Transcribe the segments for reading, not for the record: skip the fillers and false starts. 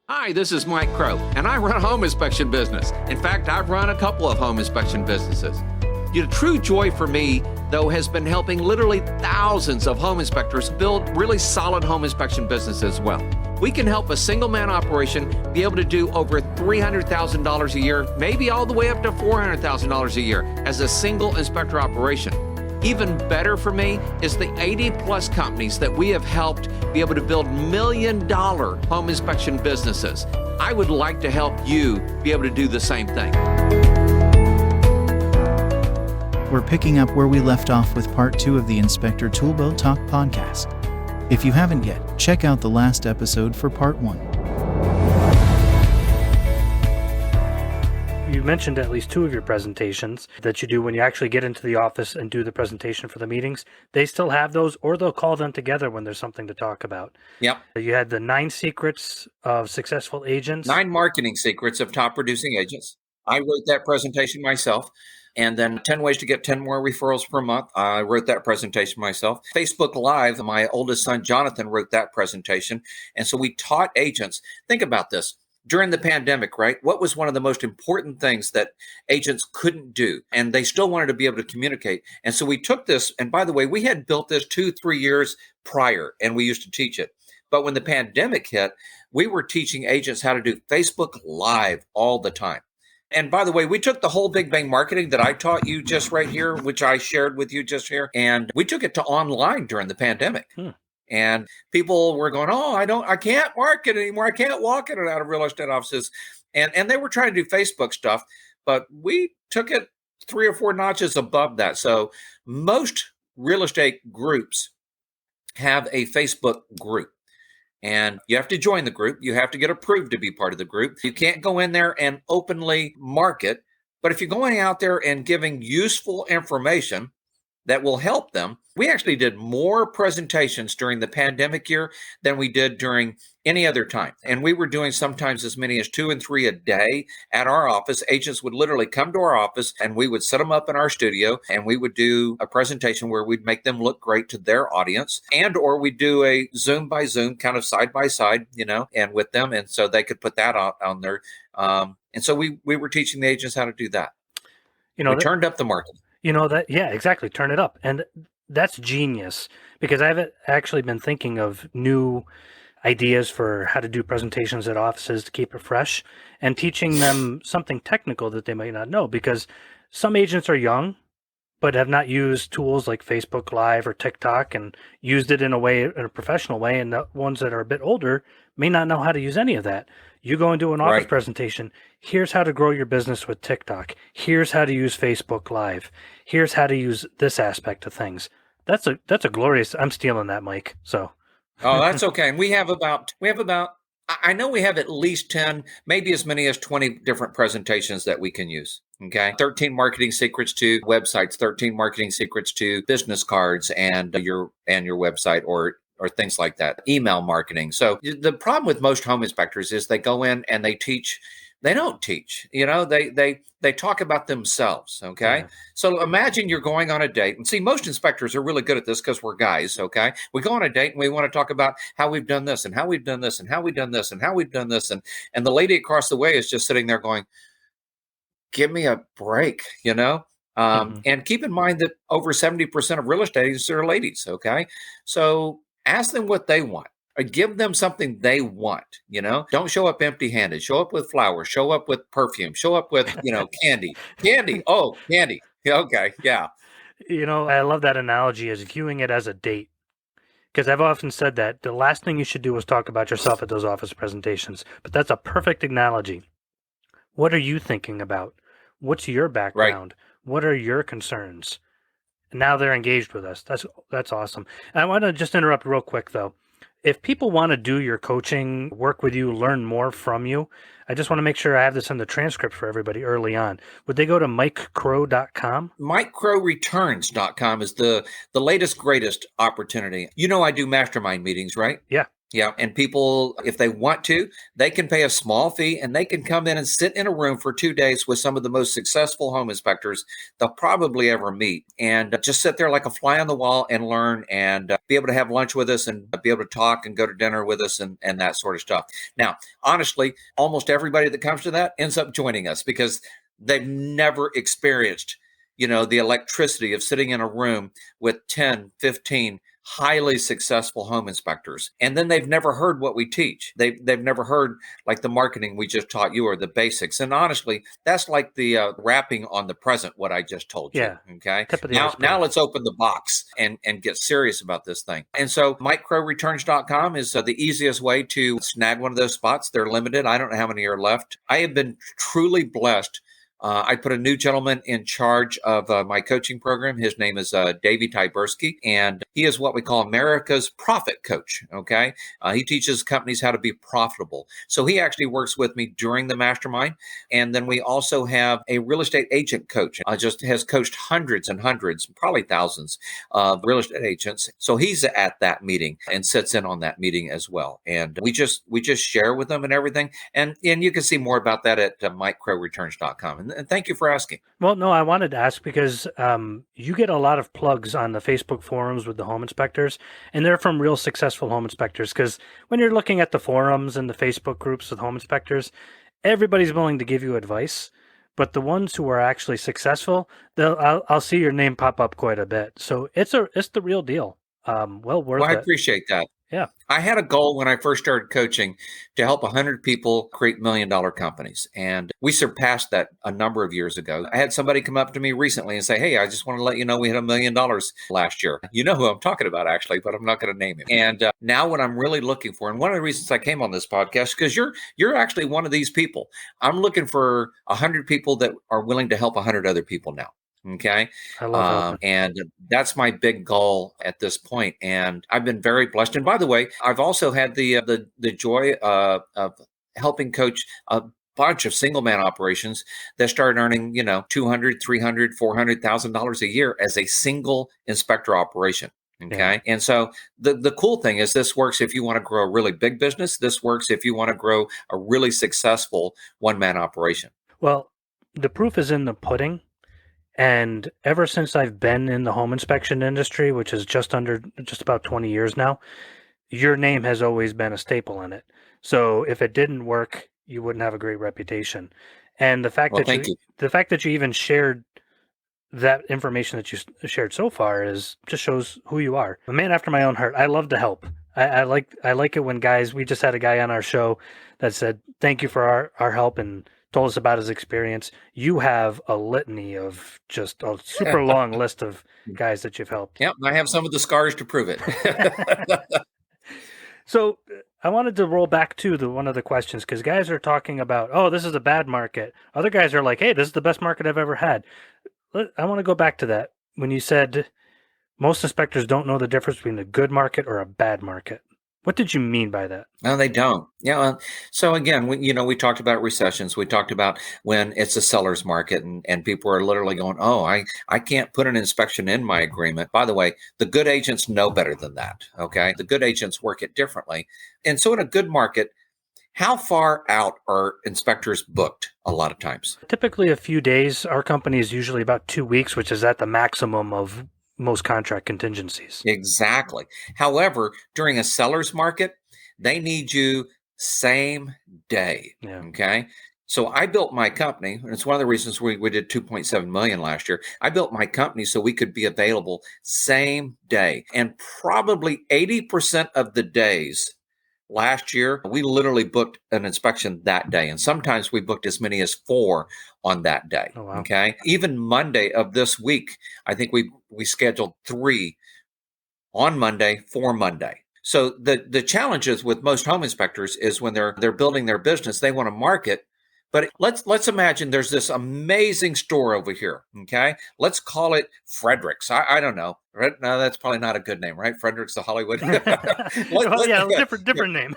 Hi, this is Mike Crow, and I run a home inspection business. In fact, I've run a couple of home inspection businesses. The true joy for me, though, has been helping literally thousands of home inspectors build really solid home inspection businesses as well. We can help a single-man operation be able to do over $300,000 a year, maybe all the way up to $400,000 a year as a single inspector operation. Even better for me is the 80-plus companies that we have helped be able to build million-dollar home inspection businesses. I would like to help you be able to do the same thing. We're picking up where we left off with part 2 of the Inspector Toolbelt Talk podcast. If you haven't yet, check out the last episode for part 1. You mentioned at least 2 of your presentations that you do when you actually get into the office and do the presentation for the meetings. They still have those, or they'll call them together when there's something to talk about. Yep. You had the 9 secrets of successful agents. 9 marketing secrets of top producing agents. I wrote that presentation myself. And then 10 ways to get 10 more referrals per month. I wrote that presentation myself. Facebook Live, my oldest son, Jonathan, wrote that presentation. And so we taught agents. Think about this. During the pandemic, right? What was one of the most important things that agents couldn't do? And they still wanted to be able to communicate. And so we took this, and by the way, we had built this 2-3 years prior, and we used to teach it. But when the pandemic hit, we were teaching agents how to do Facebook Live all the time. And by the way, we took the whole Big Bang marketing that I taught you just right here, which I shared with you just here, and we took it to online during the pandemic. And people were going, I can't market anymore. I can't walk in and out of real estate offices. And they were trying to do Facebook stuff, but we took it 3 or 4 notches above that. So most real estate groups have a Facebook group. And you have to join the group. You have to get approved to be part of the group. You can't go in there and openly market. But if you're going out there and giving useful information that will help them, we actually did more presentations during the pandemic year than we did during any other time. And we were doing sometimes as many as 2 and 3 a day at our office. Agents would literally come to our office and we would set them up in our studio and we would do a presentation where we'd make them look great to their audience, and or we'd do a Zoom by Zoom kind of side by side, and with them. And so they could put that on there. And so we were teaching the agents how to do that. We turned up the market. Yeah, exactly. Turn it up. And that's genius, because I've actually been thinking of new ideas for how to do presentations at offices to keep it fresh and teaching them something technical that they might not know, because some agents are young but have not used tools like Facebook Live or TikTok and used it in a professional way. And the ones that are a bit older may not know how to use any of that. You go and do an office presentation. Here's how to grow your business with TikTok. Here's how to use Facebook Live. Here's how to use this aspect of things. That's a glorious. I'm stealing that, Mike. So. Oh, that's okay. And we have about. I know we have at least 10, maybe as many as 20 different presentations that we can use. Okay. 13 marketing secrets to websites, 13 marketing secrets to business cards and your website or things like that. Email marketing. So the problem with most home inspectors is they go in and they teach. They don't teach, they talk about themselves. Okay. Yeah. So imagine you're going on a date, and see, most inspectors are really good at this because we're guys. Okay. We go on a date and we want to talk about how we've done this and how we've done this and how we've done this and how we've done this. And the lady across the way is just sitting there going, give me a break, and keep in mind that over 70% of real estate agents are ladies. Okay. So ask them what they want. Or give them something they want, Don't show up empty-handed. Show up with flowers. Show up with perfume. Show up with, candy. Candy. Oh, candy. Okay, yeah. I love that analogy as viewing it as a date. Because I've often said that the last thing you should do is talk about yourself at those office presentations. But that's a perfect analogy. What are you thinking about? What's your background? Right. What are your concerns? And now they're engaged with us. That's awesome. And I want to just interrupt real quick, though. If people want to do your coaching, work with you, learn more from you, I just want to make sure I have this in the transcript for everybody early on. Would they go to MikeCrow.com? MikeCrowReturns.com is the latest, greatest opportunity. I do mastermind meetings, right? Yeah. Yeah. And people, if they want to, they can pay a small fee and they can come in and sit in a room for 2 days with some of the most successful home inspectors they'll probably ever meet, and just sit there like a fly on the wall and learn, and be able to have lunch with us and be able to talk and go to dinner with us and that sort of stuff. Now, honestly, almost everybody that comes to that ends up joining us because they've never experienced, the electricity of sitting in a room with 10, 15 highly successful home inspectors. And then they've never heard what we teach. They've never heard like the marketing we just taught you or the basics. And honestly, that's like the wrapping on the present, what I just told you. Yeah. Okay. Now let's open the box and get serious about this thing. And so microreturns.com is the easiest way to snag one of those spots. They're limited. I don't know how many are left. I have been truly blessed. I put a new gentleman in charge of my coaching program. His name is Davey Tyberski, and he is what we call America's profit coach. Okay. He teaches companies how to be profitable. So he actually works with me during the mastermind. And then we also have a real estate agent coach. Just has coached hundreds and hundreds, probably thousands of real estate agents. So he's at that meeting and sits in on that meeting as well. And we just share with them and everything. And you can see more about that at microreturns.com. And thank you for asking. Well, no, I wanted to ask because you get a lot of plugs on the Facebook forums with the home inspectors, and they're from real successful home inspectors. Because when you're looking at the forums and the Facebook groups with home inspectors, everybody's willing to give you advice. But the ones who are actually successful, I'll see your name pop up quite a bit. So it's the real deal. Well worth it. I appreciate that. Yeah. I had a goal when I first started coaching to help 100 people create $1 million companies. And we surpassed that a number of years ago. I had somebody come up to me recently and say, hey, I just want to let you know we had $1 million last year. You know who I'm talking about, actually, but I'm not going to name him. And now what I'm really looking for, and one of the reasons I came on this podcast, because you're actually one of these people. I'm looking for 100 people that are willing to help 100 other people now. Okay. I love and that's my big goal at this point. And I've been very blessed. And by the way, I've also had the joy of helping coach a bunch of single man operations that started earning, $200,000, $300,000, $400,000 a year as a single inspector operation. Okay. Yeah. And so the cool thing is this works if you want to grow a really big business. This works if you want to grow a really successful one-man operation. Well, the proof is in the pudding. And ever since I've been in the home inspection industry, which is just about 20 years now, your name has always been a staple in it. So if it didn't work, you wouldn't have a great reputation. And the fact that you even shared that information that you shared so far just shows who you are. A man after my own heart. I love to help. I like it when we just had a guy on our show that said, thank you for our help, and told us about his experience. You have a litany of just a super long list of guys that you've helped. Yep, I have some of the scars to prove it. So I wanted to roll back to one of the questions, because guys are talking about, oh, this is a bad market. Other guys are like, hey, this is the best market I've ever had. I want to go back to that. When you said most inspectors don't know the difference between a good market or a bad market. What did you mean by that? No, they don't. Yeah. So again, we talked about recessions. We talked about when it's a seller's market and people are literally going, oh, I can't put an inspection in my agreement. By the way, the good agents know better than that. Okay. The good agents work it differently. And so in a good market, how far out are inspectors booked a lot of times? Typically a few days. Our company is usually about 2 weeks, which is at the maximum of most contract contingencies. Exactly. However, during a seller's market, they need you same day. Yeah. Okay. So I built my company, and it's one of the reasons we did 2.7 million last year. I built my company so we could be available same day. And probably 80% of the days last year, we literally booked an inspection that day. And sometimes we booked as many as 4 on that day. Oh, wow. Okay. Even Monday of this week, I think we scheduled 3 on Monday for Monday. So the challenges with most home inspectors is when they're building their business, they want to market. But let's imagine there's this amazing store over here. Okay. Let's call it Frederick's. I don't know. Right? No, that's probably not a good name, right? Frederick's the Hollywood. Different name.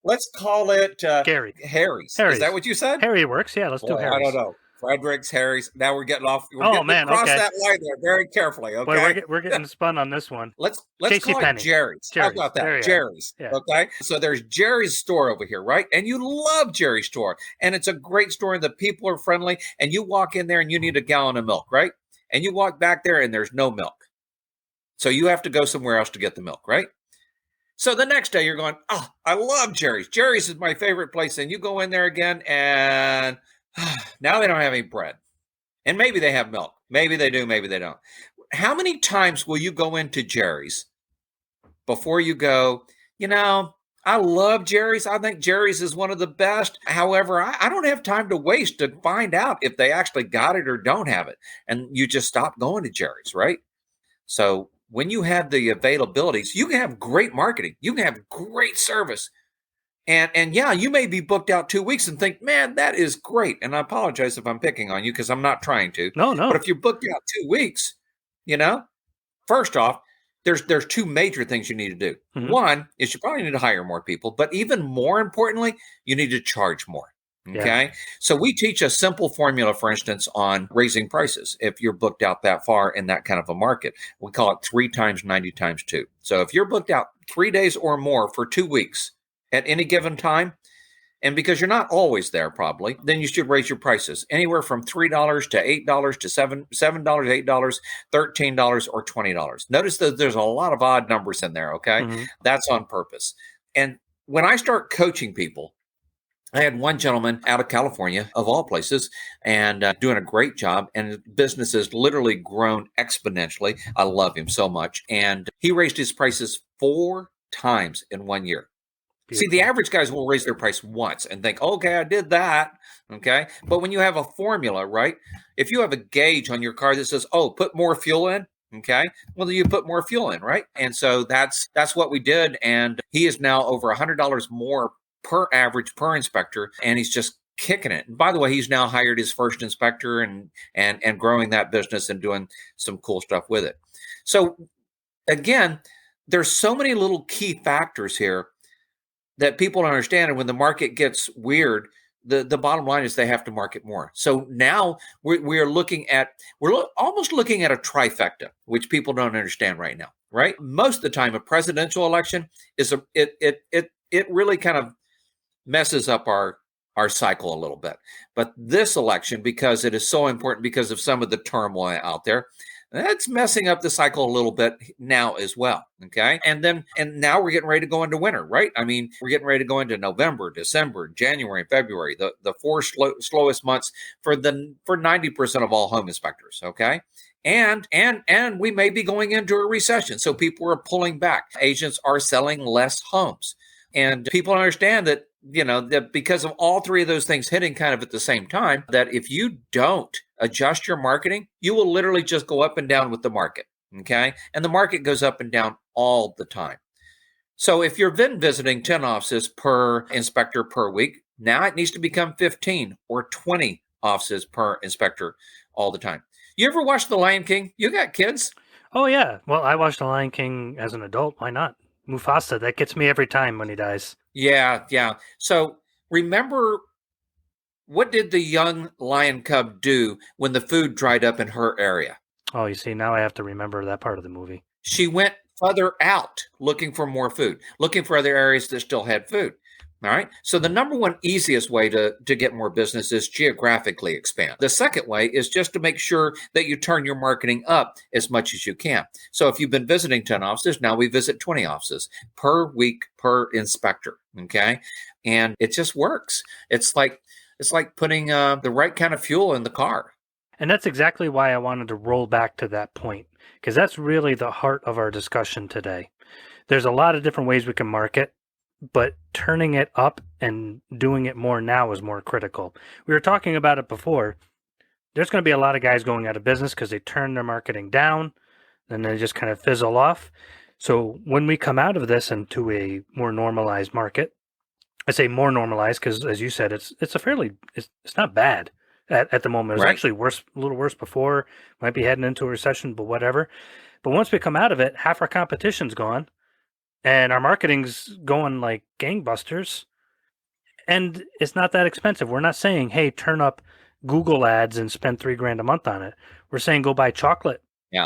Let's call it Gary. Harry's. Is that what you said? Harry works. Yeah, let's do Harry's. I don't know. Fredericks, Harry's. Now we're getting off. We're Oh, getting man, across okay. that line there very carefully. Boy, Okay. we're getting spun on this one. Let's J.C. call Penney. it Jerry's. How about that? There you are. Jerry's. Yeah. Okay. So there's Jerry's store over here, right? And you love Jerry's store. And it's a great store and the people are friendly. And you walk in there and you need a gallon of milk, right? And you walk back there and there's no milk. So you have to go somewhere else to get the milk, right? So the next day you're going, oh, I love Jerry's. Jerry's is my favorite place. And you go in there again and now they don't have any bread. And maybe they have milk. Maybe they do, maybe they don't. How many times will you go into Jerry's before you go, I love Jerry's. I think Jerry's is one of the best. However, I don't have time to waste to find out if they actually got it or don't have it. And you just stop going to Jerry's, right? So when you have the availabilities, you can have great marketing. You can have great service. And yeah, you may be booked out 2 weeks and think, man, that is great. And I apologize if I'm picking on you because I'm not trying to. No. But if you're booked out 2 weeks, first off, there's two major things you need to do. Mm-hmm. One is you probably need to hire more people. But even more importantly, you need to charge more. Okay. Yeah. So we teach a simple formula, for instance, on raising prices. If you're booked out that far in that kind of a market, we call it 3 times 90 times 2. So if you're booked out 3 days or more for 2 weeks at any given time, and because you're not always there probably, then you should raise your prices anywhere from $3 to $8 to $7, $8, $13, or $20. Notice that there's a lot of odd numbers in there. Okay. Mm-hmm. That's on purpose. And when I start coaching people, I had one gentleman out of California, of all places, and doing a great job. And his business has literally grown exponentially. I love him so much. And he raised his prices 4 times in 1 year. Beautiful. See, the average guys will raise their price once and think, okay, I did that. Okay. But when you have a formula, right? If you have a gauge on your car that says, oh, put more fuel in. Okay. Well, then you put more fuel in, right? And so that's what we did. And he is now over $100 more per average per inspector, and he's just kicking it. And by the way, he's now hired his first inspector and growing that business and doing some cool stuff with it. So again, there's so many little key factors here that people don't understand. And when the market gets weird, the bottom line is they have to market more. So now we're almost looking at a trifecta, which people don't understand right now, right? Most of the time, a presidential election is it really kind of messes up our cycle a little bit. But this election, because it is so important because of some of the turmoil out there, that's messing up the cycle a little bit now as well. Okay. And now we're getting ready to go into winter, right? I mean, we're getting ready to go into November, December, January, and February, the 4 slowest months for 90% of all home inspectors. Okay. And we may be going into a recession. So people are pulling back. Agents are selling less homes. And people understand that, that because of all 3 of those things hitting kind of at the same time, that if you don't adjust your marketing, you will literally just go up and down with the market. Okay. And the market goes up and down all the time. So if you're then visiting 10 offices per inspector per week, now it needs to become 15 or 20 offices per inspector all the time. You ever watch The Lion King? You got kids? Oh, yeah. Well, I watched The Lion King as an adult. Why not? Mufasa, that gets me every time when he dies. Yeah. So remember, what did the young lion cub do when the food dried up in her area? Oh, you see, now I have to remember that part of the movie. She went further out looking for more food, looking for other areas that still had food. All right. So the number one easiest way to get more business is geographically expand. The second way is just to make sure that you turn your marketing up as much as you can. So if you've been visiting 10 offices, now we visit 20 offices per week per inspector. Okay. And it just works. It's like putting the right kind of fuel in the car. And that's exactly why I wanted to roll back to that point, because that's really the heart of our discussion today. There's a lot of different ways we can market, but turning it up and doing it more now is more critical. We were talking about it before. There's going to be a lot of guys going out of business because they turn their marketing down, and they just kind of fizzle off. So when we come out of this into a more normalized market, I say more normalized because, as you said, it's not bad at the moment. It was right. Actually worse, a little worse before. Might be heading into a recession, but whatever. But once we come out of it, half our competition's gone. And our marketing's going like gangbusters. And it's not that expensive. We're not saying, hey, turn up Google ads and spend $3,000 a month on it. We're saying go buy chocolate. Yeah.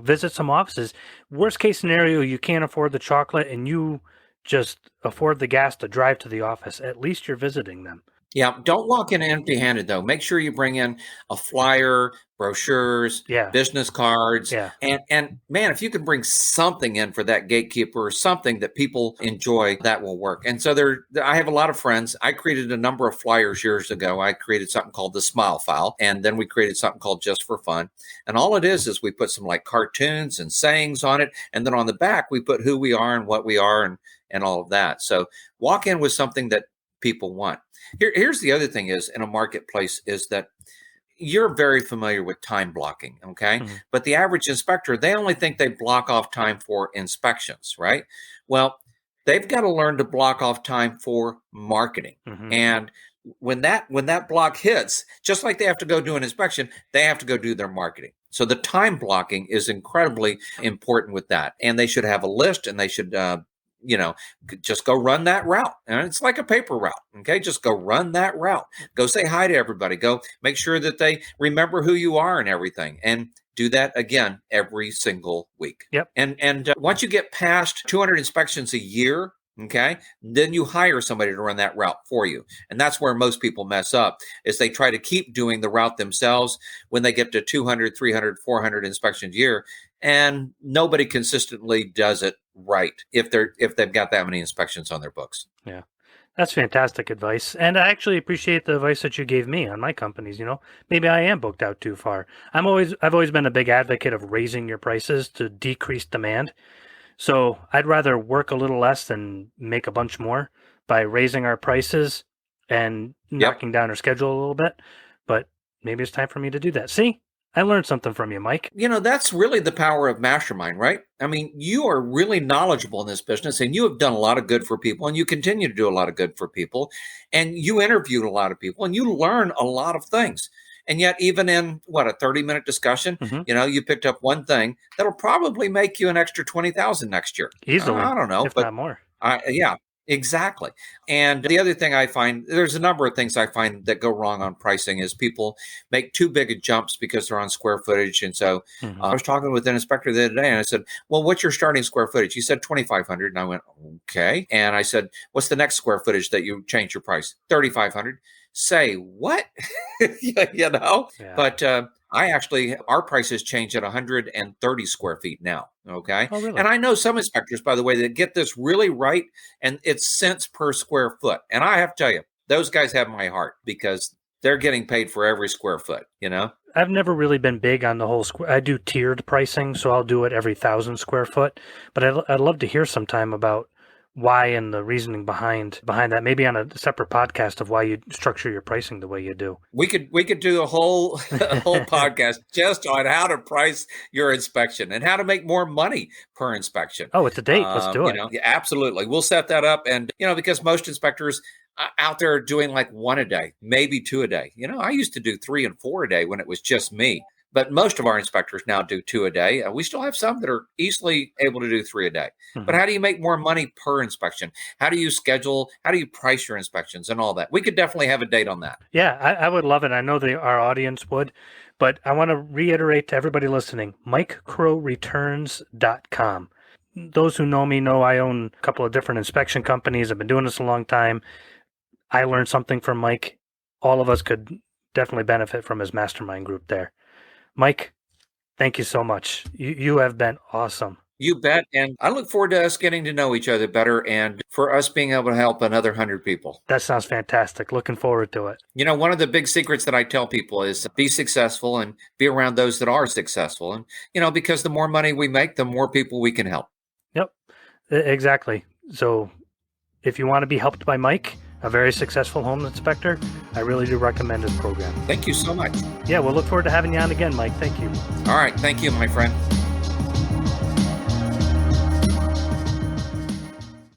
Visit some offices. Worst case scenario, you can't afford the chocolate and you just afford the gas to drive to the office. At least you're visiting them. Yeah, don't walk in empty-handed, though. Make sure you bring in a flyer, brochures, business cards. Yeah. And man, if you can bring something in for that gatekeeper or something that people enjoy, that will work. And so I have a lot of friends. I created a number of flyers years ago. I created something called the Smile File, and then we created something called Just for Fun. And all it is we put some like cartoons and sayings on it. And then on the back, we put who we are and what we are and all of that. So walk in with something that people want. Here's the other thing is in a marketplace is that you're very familiar with time blocking, okay? Mm-hmm. But the average inspector, they only think they block off time for inspections, right? Well, they've got to learn to block off time for marketing. Mm-hmm. And when that block hits, just like they have to go do an inspection, they have to go do their marketing. So the time blocking is incredibly important with that. And they should have a list and they should just go run that route. And it's like a paper route. Okay. Just go run that route. Go say hi to everybody. Go make sure that they remember who you are and everything. And do that again every single week. Yep. And once you get past 200 inspections a year, okay, then you hire somebody to run that route for you. And that's where most people mess up is they try to keep doing the route themselves when they get to 200, 300, 400 inspections a year. And nobody consistently does it right if they've got that many inspections on their books. Yeah, that's fantastic advice. And I actually appreciate the advice that you gave me on my companies. Maybe I am booked out too far. I've always been a big advocate of raising your prices to decrease demand. So I'd rather work a little less than make a bunch more by raising our prices and knocking down our schedule a little bit. But maybe it's time for me to do that. See? I learned something from you, Mike. That's really the power of Mastermind, right? I mean, you are really knowledgeable in this business and you have done a lot of good for people and you continue to do a lot of good for people and you interviewed a lot of people and you learn a lot of things. And yet even in a 30-minute discussion, mm-hmm. You picked up one thing that'll probably make you an extra 20,000 next year. Easily. I don't know, if not more. Yeah. Exactly. And the other thing I find, there's a number of things I find that go wrong on pricing is people make too big of jumps because they're on square footage. And so mm-hmm. I was talking with an inspector the other day and I said, well, what's your starting square footage? He said 2,500. And I went, okay. And I said, what's the next square footage that you change your price? 3,500. Say what? Yeah. But our prices change at 130 square feet now. Okay. Oh, really? And I know some inspectors, by the way, that get this really right. And it's cents per square foot. And I have to tell you, those guys have my heart because they're getting paid for every square foot, I've never really been big on the whole I do tiered pricing. So I'll do it every 1,000 square foot. But I'd love to hear sometime about why and the reasoning behind that, maybe on a separate podcast of why you structure your pricing the way you do. We could do a whole podcast just on how to price your inspection and how to make more money per inspection. Oh, it's a date. Let's do it. Yeah, absolutely. We'll set that up. And, because most inspectors out there are doing like 1 a day, maybe 2 a day. I used to do 3 and 4 a day when it was just me. But most of our inspectors now do 2 a day. We still have some that are easily able to do 3 a day. Mm-hmm. But how do you make more money per inspection? How do you schedule? How do you price your inspections and all that? We could definitely have a date on that. Yeah, I would love it. I know our audience would. But I want to reiterate to everybody listening, MikeCrowReturns.com. Those who know me know I own a couple of different inspection companies. I've been doing this a long time. I learned something from Mike. All of us could definitely benefit from his mastermind group there. Mike, thank you so much. You have been awesome. You bet. And I look forward to us getting to know each other better and for us being able to help another 100 people. That sounds fantastic. Looking forward to it. One of the big secrets that I tell people is be successful and be around those that are successful. And, because the more money we make, the more people we can help. Yep, exactly. So if you want to be helped by Mike, a very successful home inspector, I really do recommend his program. Thank you so much. Yeah, we'll look forward to having you on again, Mike. Thank you. All right. Thank you, my friend.